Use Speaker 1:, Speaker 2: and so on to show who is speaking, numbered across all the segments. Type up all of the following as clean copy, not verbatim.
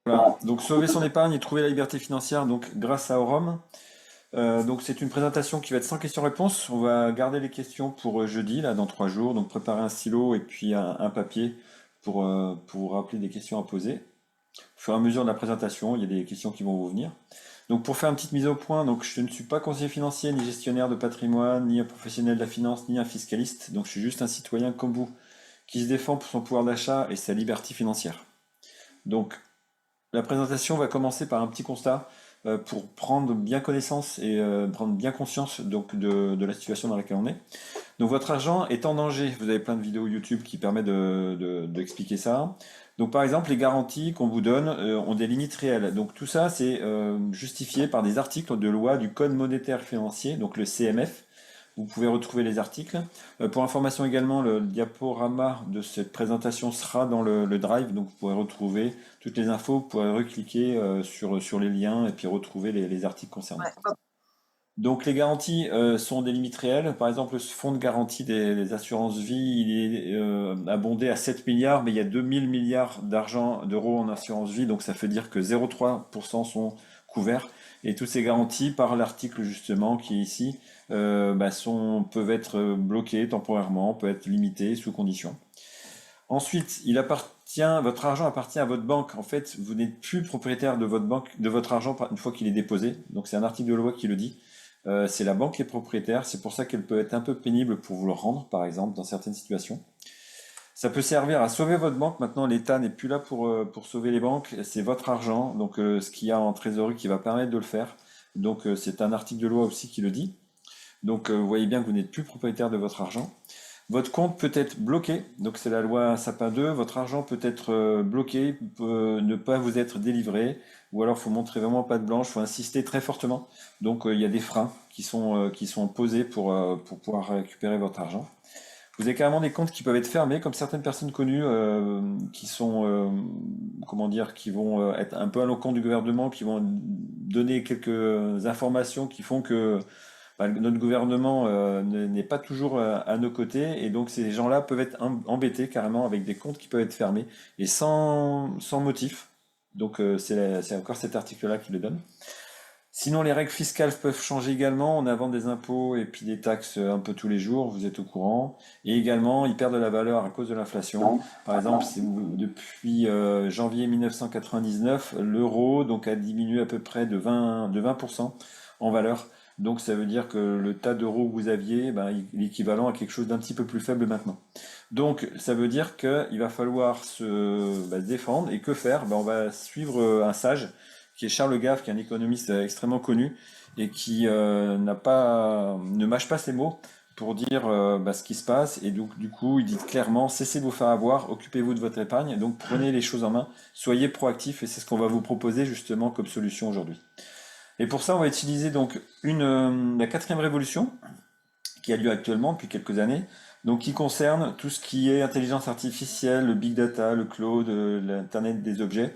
Speaker 1: Voilà. Donc sauver son épargne et trouver la liberté financière donc grâce à Orum. Donc c'est une présentation qui va être sans questions-réponses. On va garder les questions pour jeudi, là, dans 3 jours. Donc préparer un stylo et puis un papier pour vous rappeler des questions à poser. Au fur et à mesure de la présentation, il y a des questions qui vont vous venir. Donc pour faire une petite mise au point, donc je ne suis pas conseiller financier, ni gestionnaire de patrimoine, ni un professionnel de la finance, ni un fiscaliste. Donc je suis juste un citoyen comme vous qui se défend pour son pouvoir d'achat et sa liberté financière. Donc la présentation va commencer par un petit constat pour prendre bien connaissance et prendre bien conscience donc, de la situation dans laquelle on est. Donc votre argent est en danger. Vous avez plein de vidéos YouTube qui permettent d'expliquer ça. Donc par exemple, les garanties qu'on vous donne ont des limites réelles. Donc tout ça, c'est justifié par des articles de loi du Code monétaire financier, donc le CMF. Vous pouvez retrouver les articles. Pour information également, le diaporama de cette présentation sera dans le Drive, donc vous pourrez retrouver toutes les infos, vous pourrez recliquer sur les liens et puis retrouver les articles concernés.
Speaker 2: Ouais.
Speaker 1: Donc les garanties sont des limites réelles. Par exemple, le fonds de garantie des assurances vie, il est abondé à 7 milliards, mais il y a 2000 milliards d'euros en assurance vie, donc ça fait dire que 0,3% sont couverts. Et toutes ces garanties, par l'article justement qui est ici, peuvent être bloquées temporairement, peuvent être limitées sous conditions. Ensuite, votre argent appartient à votre banque. En fait, vous n'êtes plus propriétaire de votre banque, de votre argent une fois qu'il est déposé. Donc c'est un article de loi qui le dit. C'est la banque qui est propriétaire. C'est pour ça qu'elle peut être un peu pénible pour vous le rendre, par exemple, dans certaines situations. Ça peut servir à sauver votre banque. Maintenant, l'État n'est plus là pour sauver les banques. C'est votre argent. Donc ce qu'il y a en trésorerie qui va permettre de le faire. Donc c'est un article de loi aussi qui le dit. Donc vous voyez bien que vous n'êtes plus propriétaire de votre argent. Votre compte peut être bloqué, donc c'est la loi Sapin 2, votre argent peut être bloqué, peut ne pas vous être délivré, ou alors il faut montrer vraiment patte blanche, il faut insister très fortement. Donc il y a des freins qui sont posés pour pouvoir récupérer votre argent. Vous avez carrément des comptes qui peuvent être fermés, comme certaines personnes connues qui sont, comment dire, qui vont être un peu à l'encontre du gouvernement, qui vont donner quelques informations qui font que notre gouvernement n'est pas toujours à nos côtés et donc ces gens-là peuvent être embêtés carrément avec des comptes qui peuvent être fermés et sans motif. Donc c'est encore cet article-là qui le donne. Sinon, les règles fiscales peuvent changer également. On invente des impôts et puis des taxes un peu tous les jours, vous êtes au courant. Et également, ils perdent de la valeur à cause de l'inflation. Par exemple, depuis janvier 1999, l'euro donc a diminué à peu près de 20% en valeur. Donc ça veut dire que le tas d'euros que vous aviez, il est équivalent à quelque chose d'un petit peu plus faible maintenant. Donc ça veut dire qu'il va falloir se défendre. Et que faire? On va suivre un sage qui est Charles Gave, qui est un économiste extrêmement connu et qui ne mâche pas ses mots pour dire ce qui se passe. Et donc, du coup, il dit clairement, cessez de vous faire avoir, occupez-vous de votre épargne, donc prenez les choses en main, soyez proactifs, et c'est ce qu'on va vous proposer justement comme solution aujourd'hui. Et pour ça, on va utiliser donc la quatrième révolution, qui a lieu actuellement depuis quelques années, donc qui concerne tout ce qui est intelligence artificielle, le big data, le cloud, l'internet des objets,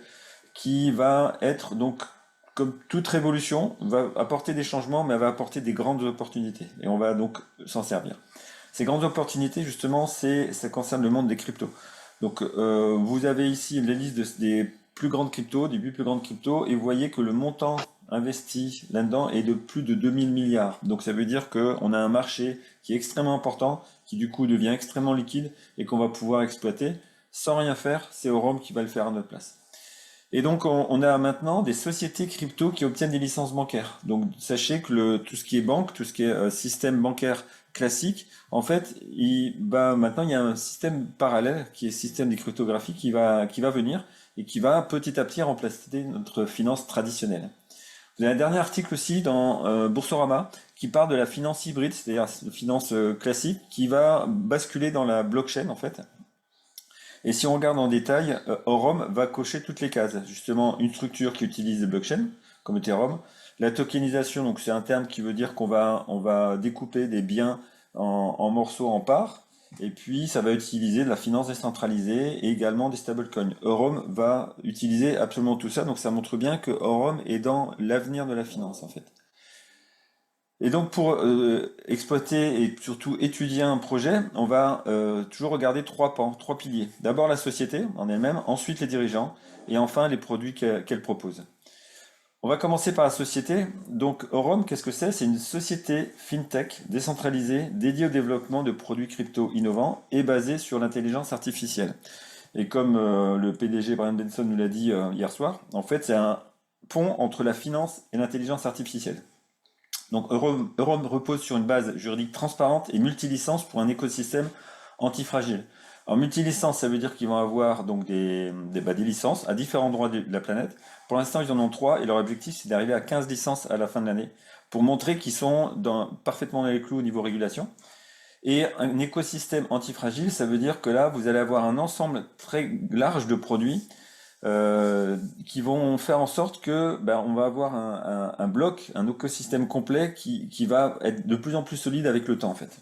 Speaker 1: qui va être donc, comme toute révolution, va apporter des changements, mais elle va apporter des grandes opportunités. Et on va donc s'en servir. Ces grandes opportunités, justement, ça concerne le monde des cryptos. Donc, vous avez ici les listes des plus grandes cryptos, des 8 plus grandes cryptos, et vous voyez que le montant investi là-dedans est de plus de 2000 milliards. Donc, ça veut dire qu'on a un marché qui est extrêmement important, qui du coup devient extrêmement liquide, et qu'on va pouvoir exploiter sans rien faire. C'est Aurum qui va le faire à notre place. Et donc, on a maintenant des sociétés crypto qui obtiennent des licences bancaires. Donc, sachez que tout ce qui est banque, tout ce qui est système bancaire classique, en fait, maintenant, il y a un système parallèle qui est le système des cryptographies qui va venir et qui va petit à petit remplacer notre finance traditionnelle. Vous avez un dernier article aussi dans Boursorama qui parle de la finance hybride, c'est-à-dire la finance classique, qui va basculer dans la blockchain, en fait. Et si on regarde en détail, Aurum va cocher toutes les cases. Justement, une structure qui utilise des blockchains, comme Ethereum. La tokenisation, donc c'est un terme qui veut dire qu'on va découper des biens en morceaux, en parts. Et puis, ça va utiliser de la finance décentralisée et également des stablecoins. Aurum va utiliser absolument tout ça. Donc, ça montre bien que Aurum est dans l'avenir de la finance, en fait. Et donc pour exploiter et surtout étudier un projet, on va toujours regarder trois pans, trois piliers. D'abord la société en elle-même, ensuite les dirigeants et enfin les produits qu'elle propose. On va commencer par la société. Donc Aurum, qu'est-ce que c'est? C'est une société fintech décentralisée dédiée au développement de produits crypto innovants et basée sur l'intelligence artificielle. Et comme le PDG Brian Benson nous l'a dit hier soir, en fait c'est un pont entre la finance et l'intelligence artificielle. Donc Euron repose sur une base juridique transparente et multilicence pour un écosystème antifragile. Alors multilicence, ça veut dire qu'ils vont avoir donc des licences à différents endroits de la planète. Pour l'instant, ils en ont 3 et leur objectif, c'est d'arriver à 15 licences à la fin de l'année pour montrer qu'ils sont parfaitement dans les clous au niveau régulation. Et un écosystème antifragile, ça veut dire que là, vous allez avoir un ensemble très large de produits qui vont faire en sorte que on va avoir un bloc, un écosystème complet qui va être de plus en plus solide avec le temps en fait.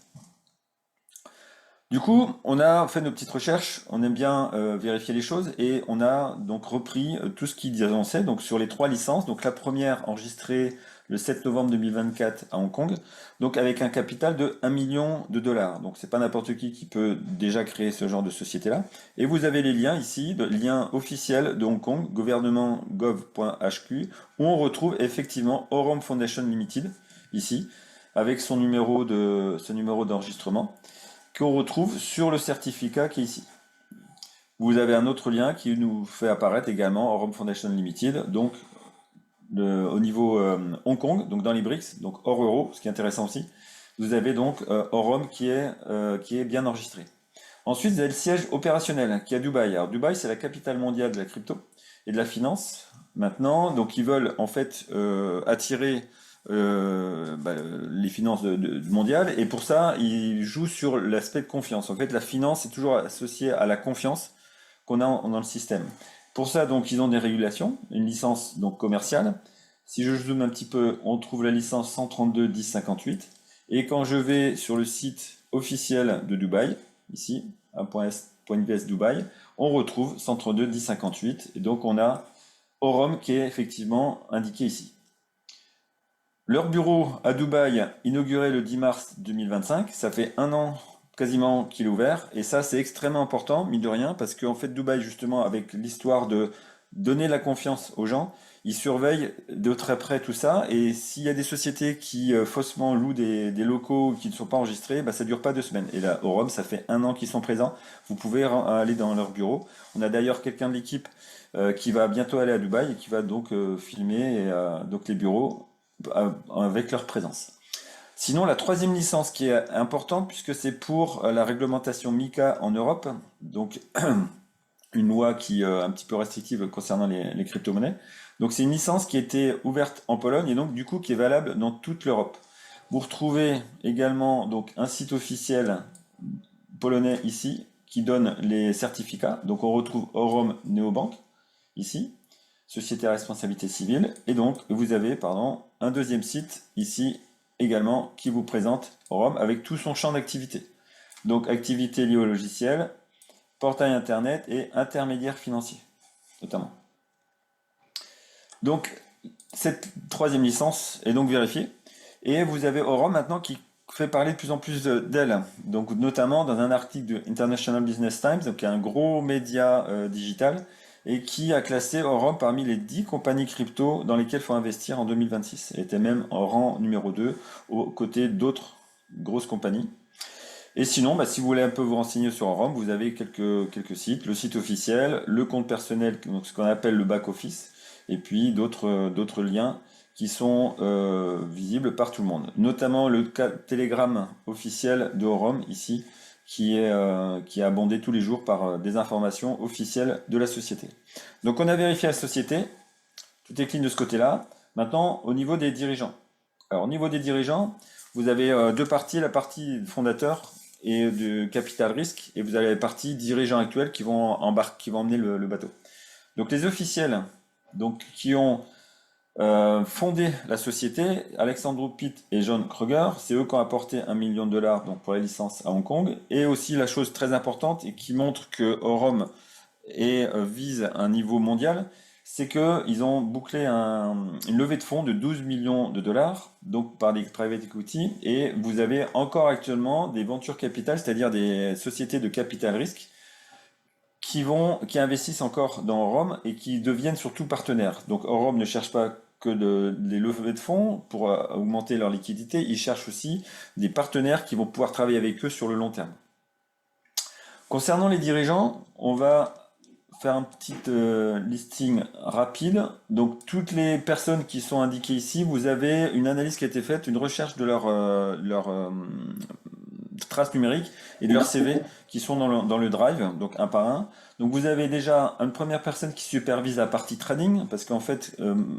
Speaker 1: Du coup, on a fait nos petites recherches, on aime bien vérifier les choses et on a donc repris tout ce qu'ils annonçaient donc sur les 3 licences. Donc la première enregistrée le 7 novembre 2024 à Hong Kong, donc avec un capital de 1 million de dollars. Donc c'est pas n'importe qui peut déjà créer ce genre de société-là. Et vous avez les liens ici, le lien officiel de Hong Kong, gouvernement.gov.hq, où on retrouve effectivement Aurum Foundation Limited, ici, avec son numéro d'enregistrement qu'on retrouve sur le certificat qui est ici. Vous avez un autre lien qui nous fait apparaître également Aurum Foundation Limited, donc au niveau Hong Kong, donc dans les BRICS, donc hors euro, ce qui est intéressant aussi. Vous avez donc Aurum qui est bien enregistré. Ensuite, vous avez le siège opérationnel qui est à Dubaï. Alors Dubaï, c'est la capitale mondiale de la crypto et de la finance. Maintenant, donc ils veulent en fait attirer les finances mondiales et pour ça, ils jouent sur l'aspect de confiance. En fait, la finance est toujours associée à la confiance qu'on a dans le système. Pour ça, donc, ils ont des régulations, une licence donc commerciale. Si je zoome un petit peu, on trouve la licence 132.10.58. Et quand je vais sur le site officiel de Dubaï, ici, .invest Dubaï, on retrouve 132.10.58. Et donc, on a Aurum qui est effectivement indiqué ici. Leur bureau à Dubaï, inauguré le 10 mars 2025, ça fait 1 an quasiment qu'il est ouvert, et ça c'est extrêmement important, mine de rien, parce qu'en fait Dubaï justement, avec l'histoire de donner la confiance aux gens, ils surveillent de très près tout ça, et s'il y a des sociétés qui faussement louent des locaux qui ne sont pas enregistrés, ça dure pas 2 semaines. Et là, au Rhum, ça fait 1 an qu'ils sont présents, vous pouvez aller dans leur bureau. On a d'ailleurs quelqu'un de l'équipe qui va bientôt aller à Dubaï, et qui va donc filmer donc les bureaux avec leur présence. Sinon, la troisième licence qui est importante, puisque c'est pour la réglementation MiCA en Europe, donc une loi qui est un petit peu restrictive concernant les crypto-monnaies. Donc c'est une licence qui a été ouverte en Pologne et donc du coup qui est valable dans toute l'Europe. Vous retrouvez également donc un site officiel polonais ici qui donne les certificats. Donc on retrouve Aurum Neobank ici, Société à responsabilité civile, et donc vous avez un deuxième site ici également qui vous présente Aurum avec tout son champ d'activité. Donc activités liées au logiciel, portail internet et intermédiaire financier, notamment. Donc cette troisième licence est donc vérifiée, et vous avez Aurum maintenant qui fait parler de plus en plus d'elle, donc notamment dans un article de International Business Times, donc un gros média digital, et qui a classé Aurum parmi les 10 compagnies crypto dans lesquelles il faut investir en 2026. Elle était même en rang numéro 2 aux côtés d'autres grosses compagnies. Et sinon, si vous voulez un peu vous renseigner sur Aurum, vous avez quelques sites, le site officiel, le compte personnel, donc ce qu'on appelle le back-office, et puis d'autres liens qui sont visibles par tout le monde. Notamment le Telegram officiel de Aurum, ici, qui est abondé tous les jours par des informations officielles de la société. Donc on a vérifié la société, tout est clean de ce côté-là. Maintenant, au niveau des dirigeants. Alors au niveau des dirigeants, vous avez deux parties, la partie fondateur et de capital risque, et vous avez la partie dirigeants actuels qui vont emmener le bateau. Donc les officiels qui ont fondé la société, Alexandre Pitt et John Kruger, c'est eux qui ont apporté 1 million de dollars pour la licence à Hong Kong. Et aussi la chose très importante et qui montre que Aurum vise un niveau mondial, c'est que ils ont bouclé une levée de fonds de 12 millions de dollars, donc par des private equity, et vous avez encore actuellement des venture capital, c'est-à-dire des sociétés de capital risque, qui investissent encore dans Rome et qui deviennent surtout partenaires. Donc Rome ne cherche pas que des levées de fonds pour augmenter leur liquidité, ils cherchent aussi des partenaires qui vont pouvoir travailler avec eux sur le long terme. Concernant les dirigeants, on va faire un petit listing rapide. Donc toutes les personnes qui sont indiquées ici, vous avez une analyse qui a été faite, une recherche de leur traces numériques et de leur CV qui sont dans le drive, donc un par un. Donc vous avez déjà une première personne qui supervise la partie trading, parce qu'en fait,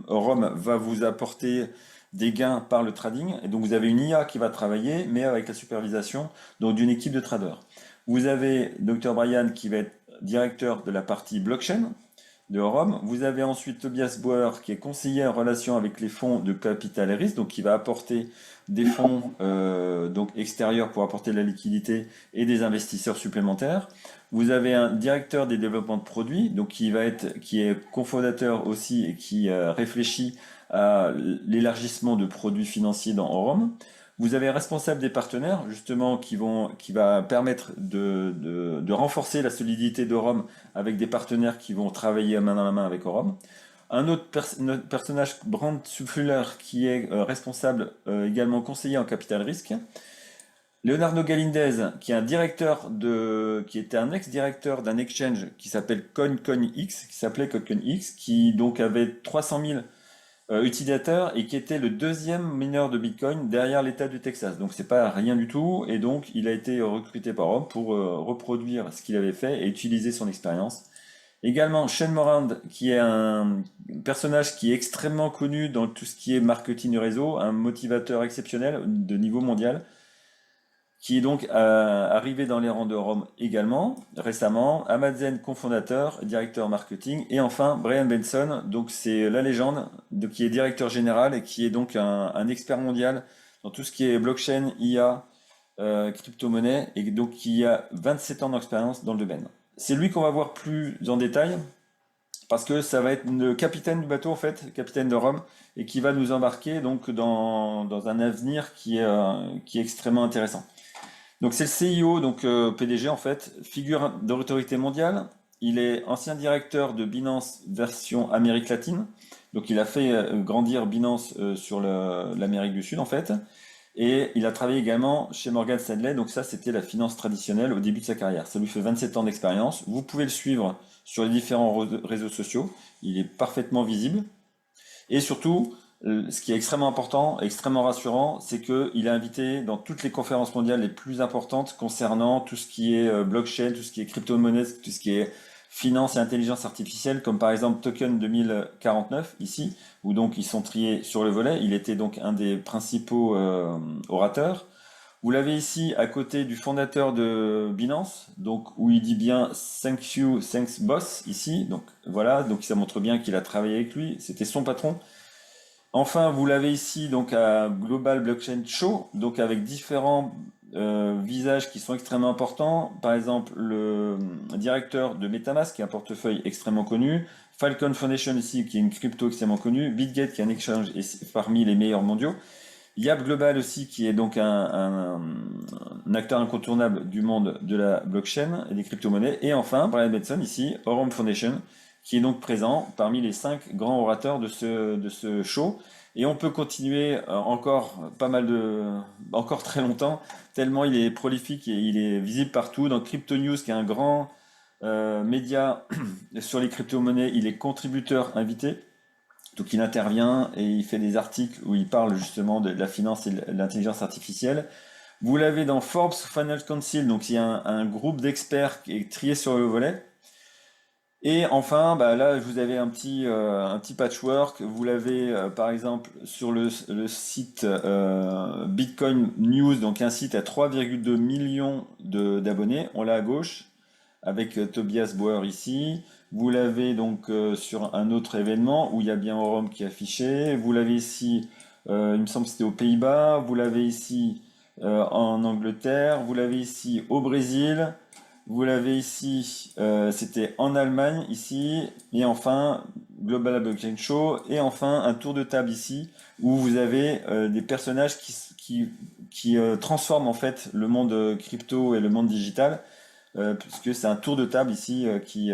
Speaker 1: Rome va vous apporter des gains par le trading, et donc vous avez une IA qui va travailler, mais avec la supervision donc d'une équipe de traders. Vous avez Dr Brian qui va être directeur de la partie blockchain de Rome. Vous avez ensuite Tobias Bauer qui est conseiller en relation avec les fonds de capital et risque, donc qui va apporter des fonds donc extérieurs pour apporter de la liquidité et des investisseurs supplémentaires. Vous avez un directeur des développements de produits, donc qui est cofondateur aussi et qui réfléchit à l'élargissement de produits financiers dans Rome. Vous avez un responsable des partenaires, justement, qui va permettre de renforcer la solidité de Rome avec des partenaires qui vont travailler main dans la main avec Rome. Notre personnage, Brand Fuller, qui est responsable, également conseiller en capital risque. Leonardo Galindez, qui était un ex-directeur d'un exchange qui s'appelle CoinCoinX, qui s'appelait CoinCoinX, qui donc avait 300 000 utilisateur et qui était le deuxième mineur de Bitcoin derrière l'État du Texas. Donc c'est pas rien du tout et donc il a été recruté par Rome pour reproduire ce qu'il avait fait et utiliser son expérience. Également Shane Morand qui est un personnage qui est extrêmement connu dans tout ce qui est marketing du réseau, un motivateur exceptionnel de niveau mondial qui est donc arrivé dans les rangs de Rome également, récemment, Amazen, cofondateur, directeur marketing, et enfin Brian Benson, donc c'est la légende, qui est directeur général et qui est donc un expert mondial dans tout ce qui est blockchain, IA, crypto-monnaie, et donc qui a 27 ans d'expérience dans le domaine. C'est lui qu'on va voir plus en détail, parce que ça va être le capitaine du bateau en fait, capitaine de Rome, et qui va nous embarquer donc dans un avenir qui est extrêmement intéressant. Donc c'est le CIO, donc PDG en fait, figure d'autorité mondiale. Il est ancien directeur de Binance version Amérique latine. Donc il a fait grandir Binance sur l'Amérique du Sud en fait. Et il a travaillé également chez Morgan Stanley. Donc ça c'était la finance traditionnelle au début de sa carrière. Ça lui fait 27 ans d'expérience. Vous pouvez le suivre sur les différents réseaux sociaux. Il est parfaitement visible. Et surtout, ce qui est extrêmement important, extrêmement rassurant, c'est qu'il est invité dans toutes les conférences mondiales les plus importantes concernant tout ce qui est blockchain, tout ce qui est crypto-monnaie, tout ce qui est finance et intelligence artificielle, comme par exemple Token 2049 ici, où donc ils sont triés sur le volet. Il était donc un des principaux orateurs. Vous l'avez ici à côté du fondateur de Binance, donc où il dit bien Thank you, thanks boss ici. Donc voilà, donc ça montre bien qu'il a travaillé avec lui. C'était son patron. Enfin, vous l'avez ici donc à Global Blockchain Show, donc avec différents visages qui sont extrêmement importants. Par exemple, le directeur de MetaMask, qui est un portefeuille extrêmement connu. Falcon Foundation ici, qui est une crypto extrêmement connue. BitGate, qui est un exchange parmi les meilleurs mondiaux. Yap Global aussi, qui est donc un acteur incontournable du monde de la blockchain et des crypto-monnaies. Et enfin, Brian Benson ici, Aurum Foundation, qui est donc présent parmi les 5 grands orateurs de ce show. Et on peut continuer encore encore très longtemps, tellement il est prolifique et il est visible partout. Dans Crypto News, qui est un grand média sur les crypto-monnaies, il est contributeur invité. Donc il intervient et il fait des articles où il parle justement de la finance et de l'intelligence artificielle. Vous l'avez dans Forbes Finance Council, donc il y a un groupe d'experts qui est trié sur le volet. Et enfin, bah là, vous avez un petit patchwork. Vous l'avez par exemple sur le site Bitcoin News, donc un site à 3,2 millions d'abonnés. On l'a à gauche avec Tobias Bauer ici. Vous l'avez donc sur un autre événement où il y a bien Rome qui est affiché. Vous l'avez ici, il me semble que c'était aux Pays-Bas. Vous l'avez ici en Angleterre. Vous l'avez ici au Brésil. Vous l'avez ici, c'était en Allemagne, ici. Et enfin, Global Blockchain Show, et enfin un tour de table ici où vous avez des personnages qui transforment en fait le monde crypto et le monde digital, puisque c'est un tour de table ici qui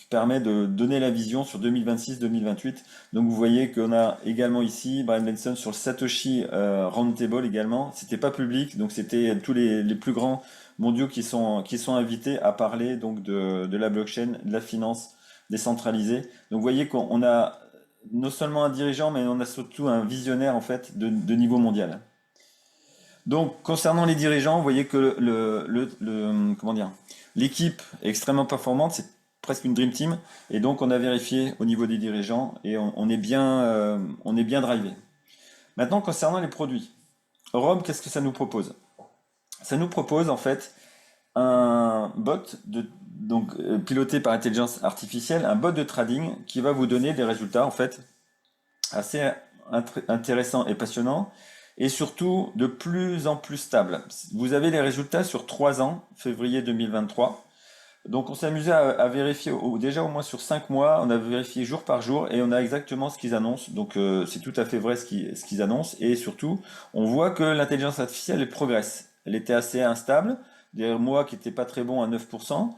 Speaker 1: permet de donner la vision sur 2026-2028. Donc vous voyez qu'on a également ici Brian Benson sur le Satoshi Roundtable également. C'était pas public, donc c'était tous les plus grands mondiaux qui sont invités à parler donc de la blockchain, de la finance décentralisée. Donc vous voyez qu'on a non seulement un dirigeant, mais on a surtout un visionnaire en fait de niveau mondial. Donc, concernant les dirigeants, vous voyez que comment dire, l'équipe est extrêmement performante, c'est presque une dream team, et donc on a vérifié au niveau des dirigeants et on est bien drivé. Maintenant, concernant les produits, Rome, qu'est-ce que ça nous propose? Ça nous propose en fait un bot piloté par intelligence artificielle, un bot de trading qui va vous donner des résultats en fait assez intéressants et passionnants, et surtout de plus en plus stable. Vous avez les résultats sur 3 ans, février 2023. Donc on s'est amusé à vérifier déjà au moins sur 5 mois, on a vérifié jour par jour et on a exactement ce qu'ils annoncent. Donc c'est tout à fait vrai ce qu'ils annoncent, et surtout on voit que l'intelligence artificielle elle progresse. Elle était assez instable, des mois qui n'étaient pas très bons à 9%,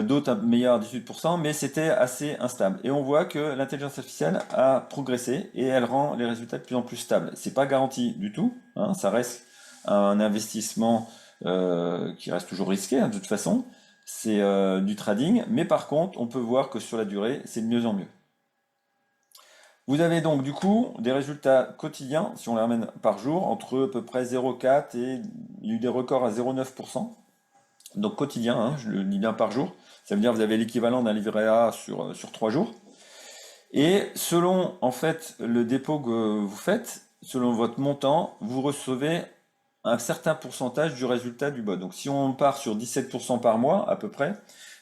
Speaker 1: d'autres meilleurs à 18%, mais c'était assez instable. Et on voit que l'intelligence artificielle a progressé et elle rend les résultats de plus en plus stables. C'est pas garanti du tout, hein, ça reste un investissement qui reste toujours risqué, hein, de toute façon. C'est du trading, mais par contre, on peut voir que sur la durée, c'est de mieux en mieux. Vous avez donc du coup des résultats quotidiens, si on les ramène par jour, entre à peu près 0,4 et il y a eu des records à 0,9%. Donc quotidien, hein, je le dis bien par jour. Ça veut dire que vous avez l'équivalent d'un livret A sur 3 jours. Et selon en fait le dépôt que vous faites, selon votre montant, vous recevez un certain pourcentage du résultat du bot. Donc si on part sur 17% par mois à peu près,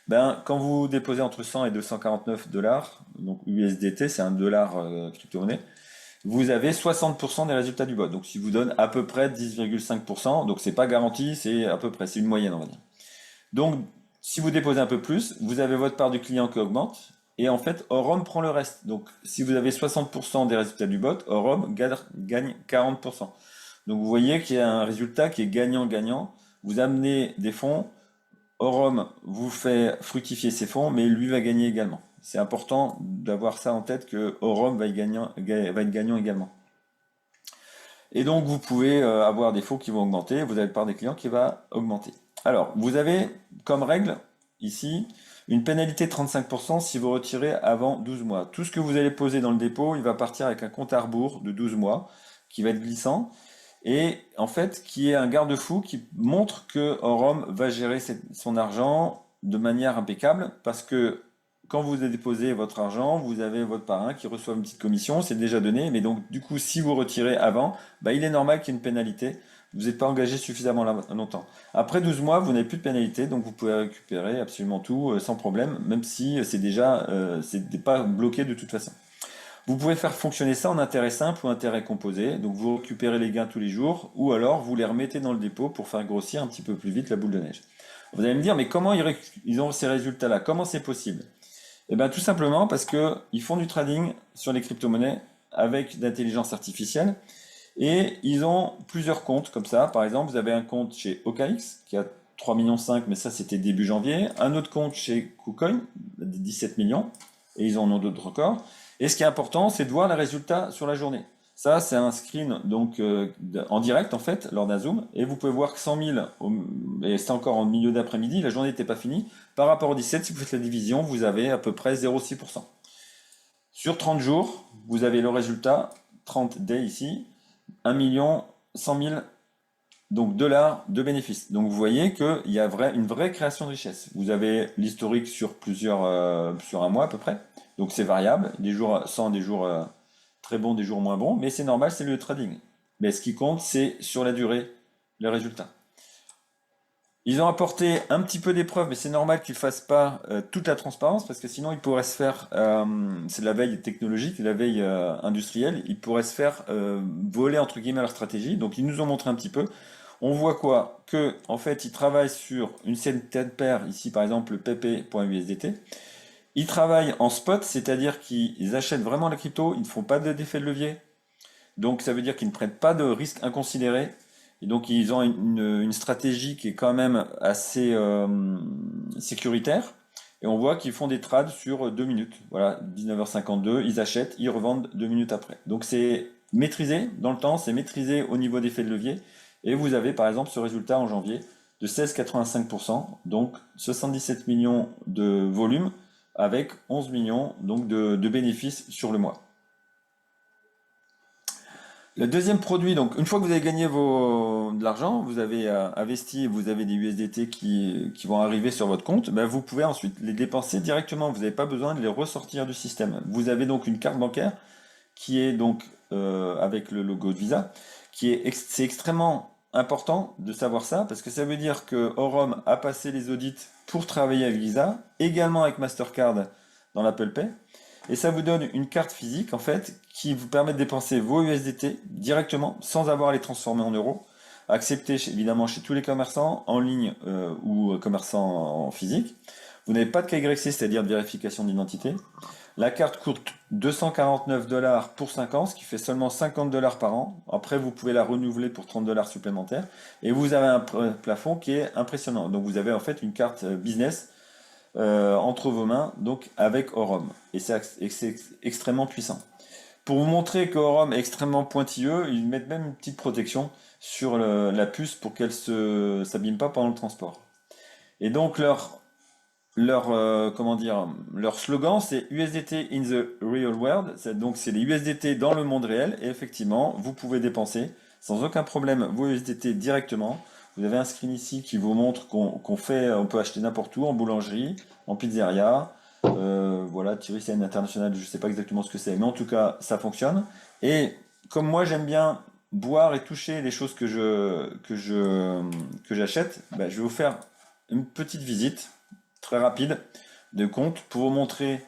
Speaker 1: ben, quand vous déposez entre 100 et 249 dollars, donc USDT, c'est un dollar crypto-monnaie, vous avez 60% des résultats du bot. Donc si vous donne à peu près 10,5%, donc c'est pas garanti, c'est à peu près, c'est une moyenne on va dire. Donc, si vous déposez un peu plus, vous avez votre part du client qui augmente, et en fait, Orum prend le reste. Donc, si vous avez 60% des résultats du bot, Orum gagne 40%. Donc, vous voyez qu'il y a un résultat qui est gagnant-gagnant. Vous amenez des fonds, Orum vous fait fructifier ses fonds, mais lui va gagner également. C'est important d'avoir ça en tête, que Orum va être gagnant également. Et donc, vous pouvez avoir des fonds qui vont augmenter, vous avez le part des clients qui va augmenter. Alors, vous avez comme règle ici une pénalité de 35% si vous retirez avant 12 mois. Tout ce que vous allez poser dans le dépôt, il va partir avec un compte à rebours de 12 mois qui va être glissant, et en fait qui est un garde-fou qui montre que Orum va gérer son argent de manière impeccable, parce que quand vous déposez votre argent, vous avez votre parrain qui reçoit une petite commission, c'est déjà donné, mais donc du coup si vous retirez avant, bah, il est normal qu'il y ait une pénalité. Vous n'êtes pas engagé suffisamment longtemps. Après 12 mois, vous n'avez plus de pénalité, donc vous pouvez récupérer absolument tout sans problème, même si c'est pas bloqué de toute façon. Vous pouvez faire fonctionner ça en intérêt simple ou intérêt composé, donc vous récupérez les gains tous les jours, ou alors vous les remettez dans le dépôt pour faire grossir un petit peu plus vite la boule de neige. Vous allez me dire, mais comment ils ont ces résultats-là? Comment c'est possible? Eh bien tout simplement parce qu'ils font du trading sur les crypto-monnaies avec d'intelligence artificielle, et ils ont plusieurs comptes comme ça. Par exemple, vous avez un compte chez OKX qui a 3,5 millions, mais ça c'était début janvier. Un autre compte chez KuCoin, 17 millions, et ils en ont d'autres records. Et ce qui est important, c'est de voir les résultats sur la journée. Ça, c'est un screen donc en direct en fait, lors d'un zoom, et vous pouvez voir que 100 000, et c'est encore en milieu d'après-midi, la journée n'était pas finie. Par rapport au 17, si vous faites la division, vous avez à peu près 0,6%. Sur 30 jours, vous avez le résultat, 30 days ici, 1 100 000 donc dollars de bénéfices. Donc vous voyez qu'il y a une vraie création de richesse. Vous avez l'historique sur sur un mois à peu près. Donc c'est variable, des jours sans, des jours très bons, des jours moins bons, mais c'est normal, c'est le trading. Mais ce qui compte, c'est sur la durée, les résultats. Ils ont apporté un petit peu d'épreuves, mais c'est normal qu'ils ne fassent pas toute la transparence, parce que sinon ils pourraient se faire, c'est de la veille technologique, de la veille industrielle, ils pourraient se faire voler entre guillemets leur stratégie. Donc ils nous ont montré un petit peu. On voit quoi? Que en fait ils travaillent sur une certaine paire, ici par exemple le pp.usdt, Ils travaillent en spot, c'est-à-dire qu'ils achètent vraiment la crypto, ils ne font pas d'effet de levier. Donc ça veut dire qu'ils ne prennent pas de risques inconsidérés. Et donc ils ont une stratégie qui est quand même assez sécuritaire. Et on voit qu'ils font des trades sur 2 minutes. Voilà, 19h52, ils achètent, ils revendent 2 minutes après. Donc c'est maîtrisé dans le temps, c'est maîtrisé au niveau d'effet de levier. Et vous avez par exemple ce résultat en janvier de 16,85%, donc 77 millions de volume avec 11 millions donc de bénéfices sur le mois. Le deuxième produit, donc une fois que vous avez gagné de l'argent, vous avez investi, vous avez des USDT qui vont arriver sur votre compte, ben vous pouvez ensuite les dépenser directement. Vous n'avez pas besoin de les ressortir du système. Vous avez donc une carte bancaire qui est donc avec le logo de Visa, c'est extrêmement important de savoir ça parce que ça veut dire que Orum a passé les audits pour travailler avec Visa, également avec Mastercard dans l'Apple Pay. Et ça vous donne une carte physique, en fait, qui vous permet de dépenser vos USDT directement, sans avoir à les transformer en euros. Accepté évidemment chez tous les commerçants, en ligne ou commerçants en physique. Vous n'avez pas de KYC, c'est-à-dire de vérification d'identité. La carte coûte 249 dollars pour 5 ans, ce qui fait seulement 50 dollars par an. Après, vous pouvez la renouveler pour 30 dollars supplémentaires. Et vous avez un plafond qui est impressionnant. Donc vous avez en fait une carte business entre vos mains, donc avec Orum. Et c'est extrêmement puissant. Pour vous montrer que Orum est extrêmement pointilleux, ils mettent même une petite protection sur la puce pour qu'elle ne s'abîme pas pendant le transport. Et donc comment dire, leur slogan c'est USDT in the real world, donc c'est les USDT dans le monde réel, et effectivement vous pouvez dépenser sans aucun problème vos USDT directement. Vous avez un screen ici qui vous montre on peut acheter n'importe où, en boulangerie, en pizzeria, voilà, Thierry International, je ne sais pas exactement ce que c'est, mais en tout cas ça fonctionne. Et comme moi j'aime bien boire et toucher les choses que j'achète, bah, je vais vous faire une petite visite très rapide de compte pour vous montrer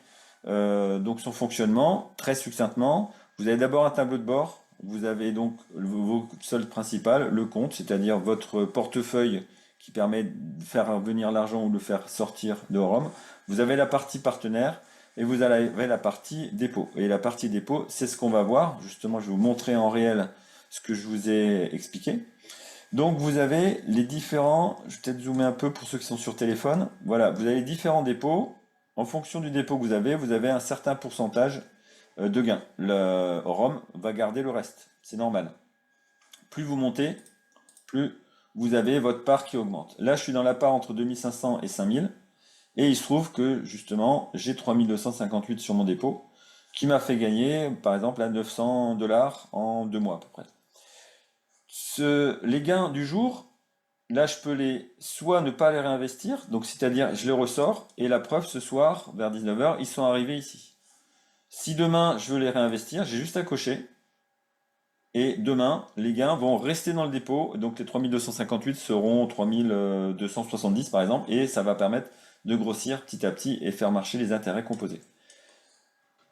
Speaker 1: donc son fonctionnement très succinctement. Vous avez d'abord un tableau de bord. Vous avez donc vos soldes principales, le compte, c'est-à-dire votre portefeuille qui permet de faire venir l'argent ou de le faire sortir de Rome. Vous avez la partie partenaire et vous avez la partie dépôt. Et la partie dépôt, c'est ce qu'on va voir. Justement, je vais vous montrer en réel ce que je vous ai expliqué. Donc vous avez les différents, je vais peut-être zoomer un peu pour ceux qui sont sur téléphone. Voilà, vous avez les différents dépôts. En fonction du dépôt que vous avez un certain pourcentage de gain. Le ROM va garder le reste, c'est normal. Plus vous montez, plus vous avez votre part qui augmente. Là, je suis dans la part entre 2500 et 5000. Et il se trouve que justement, j'ai 3258 sur mon dépôt, qui m'a fait gagner, par exemple, à 900 dollars en 2 mois à peu près. Les gains du jour, là, je peux soit ne pas les réinvestir, donc c'est-à-dire je les ressors, et la preuve, ce soir, vers 19h, ils sont arrivés ici. Si demain, je veux les réinvestir, j'ai juste à cocher, et demain, les gains vont rester dans le dépôt, donc les 3258 seront 3270 par exemple, et ça va permettre de grossir petit à petit et faire marcher les intérêts composés.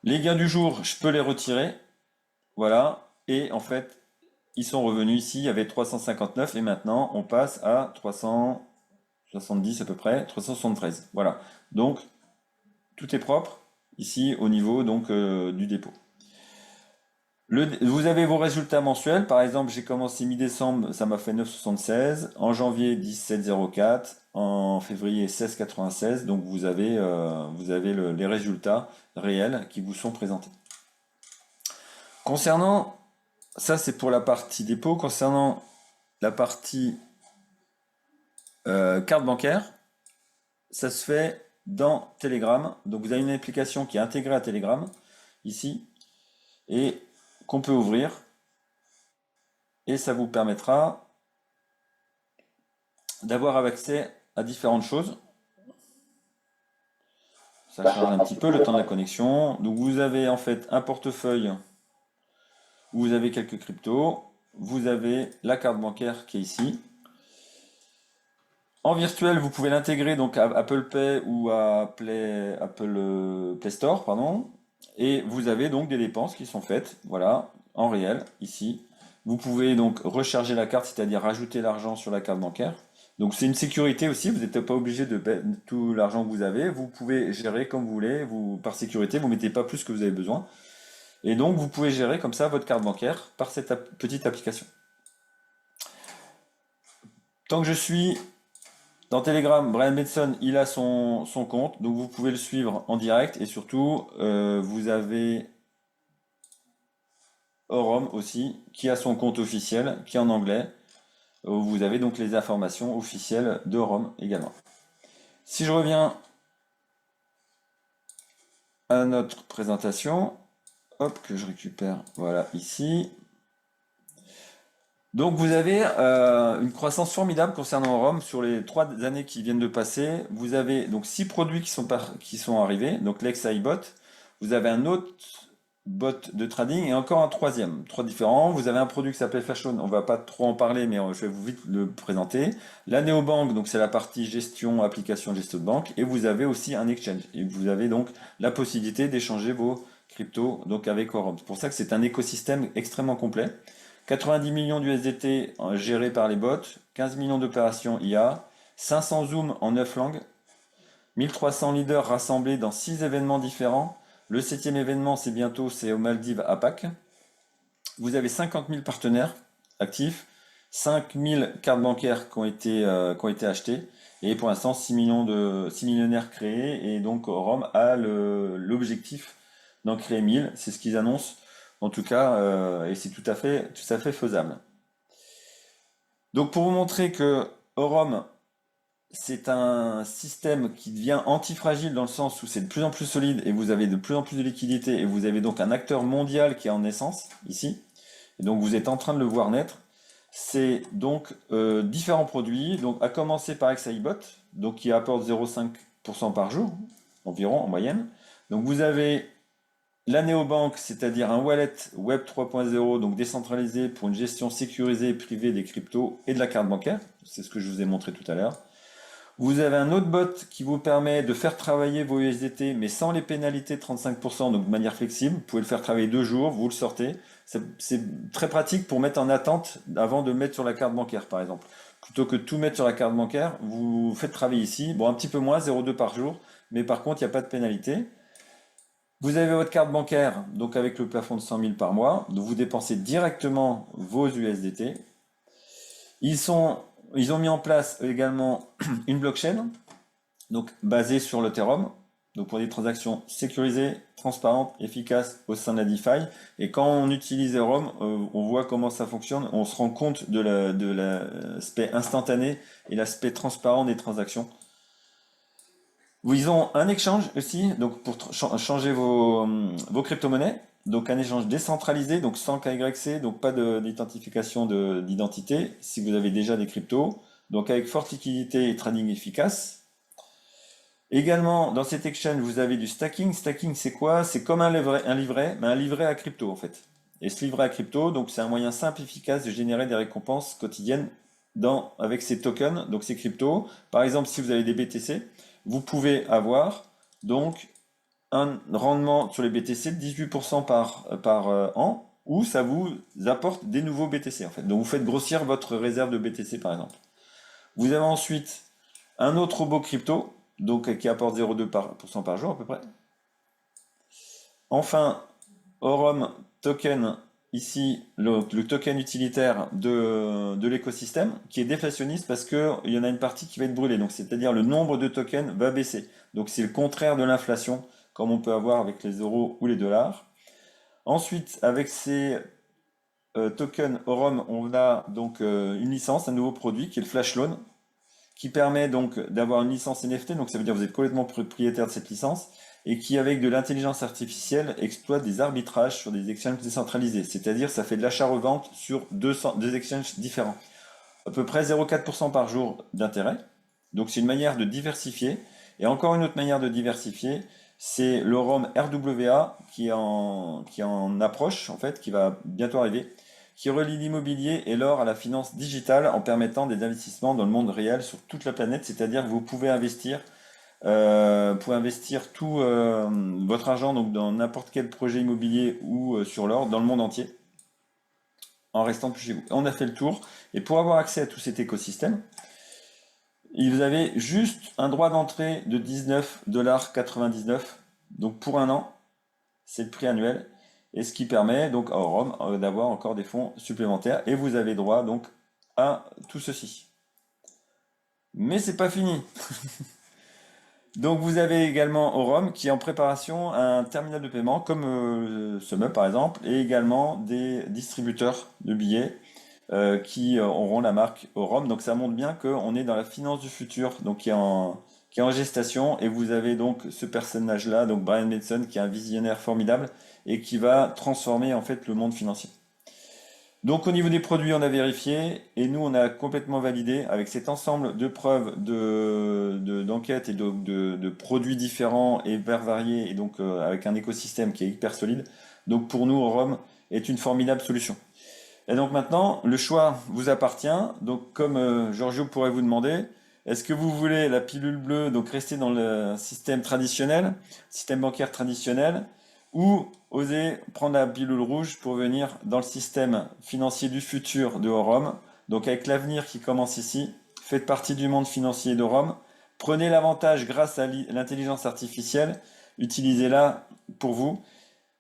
Speaker 1: Les gains du jour, je peux les retirer, voilà, et en fait, ils sont revenus ici, il y avait 359 et maintenant on passe à 370 à peu près, 373. Voilà. Donc tout est propre ici au niveau donc du dépôt. Vous avez vos résultats mensuels. Par exemple, j'ai commencé mi-décembre, ça m'a fait 9,76. En janvier, 17,04. En février, 16,96. Donc vous avez les résultats réels qui vous sont présentés. Concernant ça, c'est pour la partie dépôt. Concernant la partie carte bancaire, ça se fait dans Telegram. Donc vous avez une application qui est intégrée à Telegram, ici, et qu'on peut ouvrir. Et ça vous permettra d'avoir accès à différentes choses. Ça charge un petit peu le temps de la connexion. Donc vous avez en fait un portefeuille où vous avez quelques cryptos. Vous avez la carte bancaire qui est ici. En virtuel, vous pouvez l'intégrer donc à Apple Pay ou à Apple Play Store, pardon. Et vous avez donc des dépenses qui sont faites, voilà, en réel, ici. Vous pouvez donc recharger la carte, c'est-à-dire rajouter l'argent sur la carte bancaire. Donc c'est une sécurité aussi, vous n'êtes pas obligé de mettre tout l'argent que vous avez, vous pouvez gérer comme vous voulez, vous, par sécurité, vous ne mettez pas plus que vous avez besoin. Et donc vous pouvez gérer comme ça votre carte bancaire par cette petite application. Tant que je suis dans Telegram, Brian Benson, il a son compte, donc vous pouvez le suivre en direct. Et surtout, vous avez Orom aussi, qui a son compte officiel, qui est en anglais. Où vous avez donc les informations officielles d'Orom également. Si je reviens à notre présentation, hop, que je récupère, voilà, ici. Donc vous avez une croissance formidable concernant Orom sur les 3 années qui viennent de passer. Vous avez donc 6 produits qui sont arrivés, donc l'ex-iBot. Vous avez un autre bot de trading et encore un troisième, 3 différents. Vous avez un produit qui s'appelle Flashloan, on va pas trop en parler, mais je vais vous vite le présenter. La Neobank, donc c'est la partie gestion, application de gestion de banque, et vous avez aussi un exchange. Et vous avez donc la possibilité d'échanger vos cryptos donc avec Orom. C'est pour ça que c'est un écosystème extrêmement complet. 90 millions d'USDT gérés par les bots, 15 millions d'opérations IA, 500 zooms en 9 langues, 1300 leaders rassemblés dans 6 événements différents. Le 7e événement, c'est bientôt, c'est aux Maldives à Pâques. Vous avez 50 000 partenaires actifs, 5 000 cartes bancaires qui ont été achetées, et pour l'instant 6 millionnaires créés, et donc Rome a l'objectif d'en créer 1000, c'est ce qu'ils annoncent, en tout cas, et c'est tout à fait faisable. Donc pour vous montrer que Orom, c'est un système qui devient antifragile dans le sens où c'est de plus en plus solide et vous avez de plus en plus de liquidité et vous avez donc un acteur mondial qui est en naissance ici. Et donc vous êtes en train de le voir naître. C'est donc différents produits, donc à commencer par XIBot, donc qui apporte 0,5% par jour environ en moyenne. Donc vous avez la néobank, c'est-à-dire un wallet Web 3.0, donc décentralisé pour une gestion sécurisée et privée des cryptos et de la carte bancaire. C'est ce que je vous ai montré tout à l'heure. Vous avez un autre bot qui vous permet de faire travailler vos USDT, mais sans les pénalités de 35%, donc de manière flexible. Vous pouvez le faire travailler 2 jours, vous le sortez. C'est très pratique pour mettre en attente avant de mettre sur la carte bancaire, par exemple. Plutôt que de tout mettre sur la carte bancaire, vous faites travailler ici. Bon, un petit peu moins, 0,2 par jour, mais par contre, il n'y a pas de pénalité. Vous avez votre carte bancaire, donc avec le plafond de 100 000 par mois, donc vous dépensez directement vos USDT. Ils ont mis en place également une blockchain, donc basée sur l'Ethereum, donc pour des transactions sécurisées, transparentes, efficaces au sein de la DeFi. Et quand on utilise Ethereum, on voit comment ça fonctionne, on se rend compte de l'aspect instantané et l'aspect transparent des transactions. Ils ont un échange aussi, donc pour changer vos crypto-monnaies. Donc un échange décentralisé, donc sans KYC, donc pas d'identification d'identité si vous avez déjà des cryptos. Donc avec forte liquidité et trading efficace. Également, dans cet exchange, vous avez du stacking. Stacking, c'est quoi? C'est comme un livret, mais un livret à crypto en fait. Et ce livret à crypto, donc c'est un moyen simple et efficace de générer des récompenses quotidiennes avec ces tokens, donc ces cryptos. Par exemple, si vous avez des BTC, vous pouvez avoir donc un rendement sur les BTC de 18% par an, ou ça vous apporte des nouveaux BTC en fait. Donc vous faites grossir votre réserve de BTC par exemple. Vous avez ensuite un autre robot crypto, donc qui apporte 0,2% par jour à peu près. Enfin, Orom Token, ici le token utilitaire de l'écosystème, qui est déflationniste parce qu'il y en a une partie qui va être brûlée. Donc c'est-à-dire le nombre de tokens va baisser. Donc c'est le contraire de l'inflation, comme on peut avoir avec les euros ou les dollars. Ensuite, avec ces tokens Orom, on a donc une licence, un nouveau produit qui est le Flash Loan, qui permet donc d'avoir une licence NFT, donc ça veut dire que vous êtes complètement propriétaire de cette licence, et qui, avec de l'intelligence artificielle, exploite des arbitrages sur des exchanges décentralisés. C'est-à-dire ça fait de l'achat-revente sur deux exchanges différents. À peu près 0,4% par jour d'intérêt. Donc c'est une manière de diversifier. Et encore une autre manière de diversifier, c'est le ROM RWA qui est en approche, en fait, qui va bientôt arriver, qui relie l'immobilier et l'or à la finance digitale en permettant des investissements dans le monde réel sur toute la planète. C'est-à-dire que vous pouvez investir tout votre argent donc dans n'importe quel projet immobilier ou sur l'or dans le monde entier en restant plus chez vous. On a fait le tour et pour avoir accès à tout cet écosystème, Vous avez juste un droit d'entrée de 19,99 $, donc pour un an, c'est le prix annuel, et ce qui permet donc à Orum d'avoir encore des fonds supplémentaires, et vous avez droit donc à tout ceci. Mais c'est pas fini. Donc vous avez également Orum qui est en préparation un terminal de paiement comme SumUp par exemple, et également des distributeurs de billets qui auront la marque Orum. Donc ça montre bien qu'on est dans la finance du futur, donc qui est en gestation. Et vous avez donc ce personnage-là, donc Brian Mason, qui est un visionnaire formidable et qui va transformer en fait le monde financier. Donc au niveau des produits, on a vérifié et nous on a complètement validé avec cet ensemble de preuves, d'enquêtes et de produits différents et variés et donc avec un écosystème qui est hyper solide. Donc pour nous, Orum est une formidable solution. Et donc maintenant, le choix vous appartient. Donc comme Giorgio pourrait vous demander, est-ce que vous voulez la pilule bleue, donc rester dans le système traditionnel, système bancaire traditionnel, ou oser prendre la pilule rouge pour venir dans le système financier du futur de Orum, donc avec l'avenir qui commence ici, faites partie du monde financier d'Orum, prenez l'avantage grâce à l'intelligence artificielle, utilisez-la pour vous.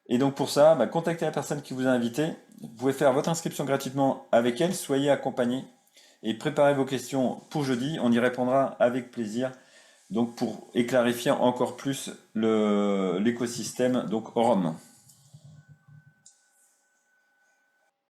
Speaker 1: Et donc pour ça, contactez la personne qui vous a invité. Vous pouvez faire votre inscription gratuitement avec elle, soyez accompagné et préparez vos questions pour jeudi. On y répondra avec plaisir. Donc pour éclarifier encore plus l'écosystème donc Orum.